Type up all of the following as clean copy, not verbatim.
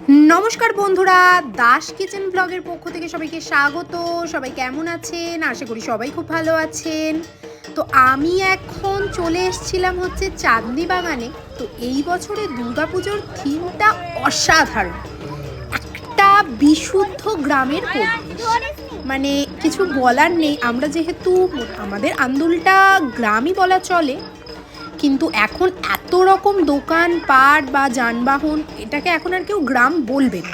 नमस्कार बंधुरा दास kitchen bagger पक्ष থেকে সবাইকে স্বাগত। সবাই কেমন আছেন? আশা করি সবাই খুব ভালো আছেন। তো আমি এখন চলে এসেছিলাম হচ্ছে চাঁদনি বাগানে। তো এই বছরের দুর্গাপূজার থিমটা অসাধারণ, একটা বিশুদ্ধ গ্রামের পরিবেশ, মানে কিছু বলার নেই। আমরা যেহেতু আমাদের আন্দুলটা গ্রামই বলা চলে, কিন্তু এখন এত রকম দোকান পাট বা যানবাহন, এটাকে এখন আর কেউ গ্রাম বলবে না।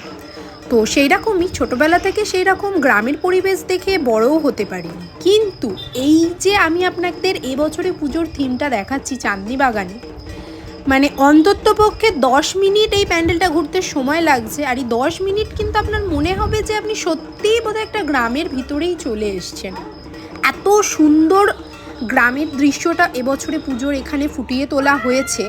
তো সেই রকমই ছোটোবেলা থেকে সেই রকম গ্রামের পরিবেশ দেখে বড়ও হতে পারিনি। কিন্তু এই যে আমি আপনাদের এবছরে পুজোর থিমটা দেখাচ্ছি চাঁদনি বাগানে, মানে অন্ততপক্ষে 10 মিনিট এই প্যান্ডেলটা ঘুরতে সময় লাগছে। আর এই 10 মিনিট কিন্তু আপনার মনে হবে যে আপনি সত্যিই বোধহয় একটা গ্রামের ভিতরেই চলে এসছেন। এত সুন্দর গ্রামের দৃশ্যটা এবছরে পুজোর এখানে ফুটিয়ে তোলা হয়েছে।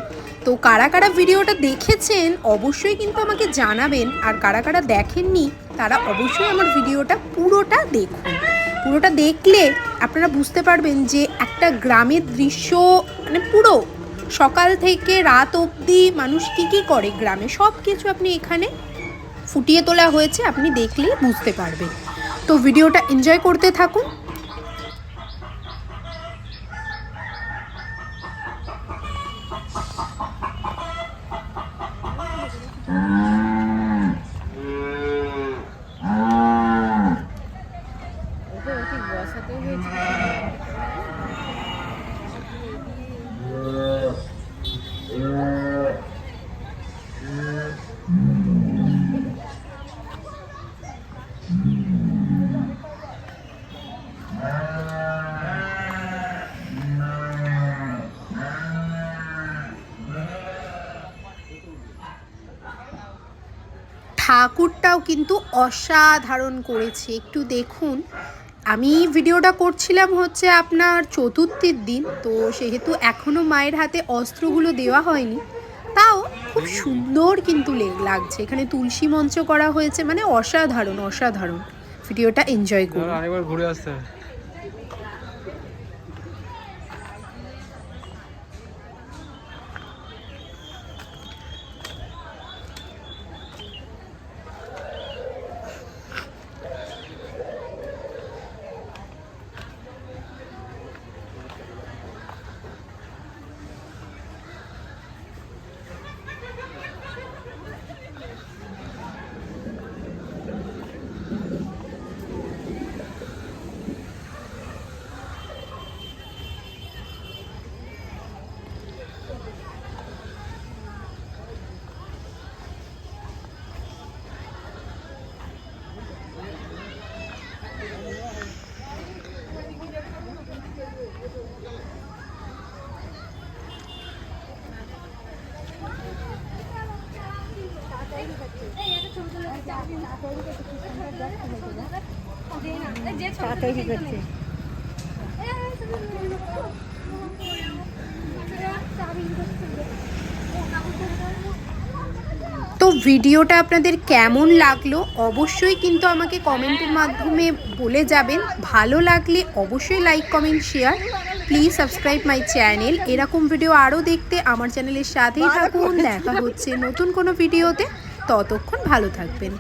তো কারা কারা ভিডিওটা দেখেছেন অবশ্যই কিন্তু আমাকে জানাবেন, আর কারা কারা দেখেননি তারা অবশ্যই আমার ভিডিওটা পুরোটা দেখুন। পুরোটা দেখলে আপনারা বুঝতে পারবেন যে একটা গ্রামের দৃশ্য, মানে পুরো সকাল থেকে রাত অবধি মানুষ কী কী করে গ্রামে, সব কিছু আপনি এখানে ফুটিয়ে তোলা হয়েছে, আপনি দেখলেই বুঝতে পারবেন। তো ভিডিওটা এনজয় করতে থাকুন। ঠাকুরটাও কিন্তু অসাধারণ করেছে, একটু দেখুন। আমি ভিডিওটা করছিলাম হচ্ছে আপনার চতুর্থীর দিন, তো সেহেতু এখনও মায়ের হাতে অস্ত্রগুলো দেওয়া হয়নি, তাও খুব সুন্দর কিন্তু লাগছে। এখানে তুলসী মঞ্চ করা হয়েছে, মানে অসাধারণ অসাধারণ। ভিডিওটা এনজয় করুন। আরেকবার ঘুরে আসতে তৈরি করছে। তো ভিডিওটা আপনাদের কেমন লাগলো অবশ্যই কিন্তু আমাকে কমেন্টের মাধ্যমে বলে যাবেন। ভালো লাগলে অবশ্যই like comment share, please subscribe my channel. এরকম ভিডিও আরও দেখতে আমার চ্যানেলের সাথেই থাকুন। দেখা হচ্ছে নতুন কোনো ভিডিওতে, ততক্ষণ ভালো থাকবেন।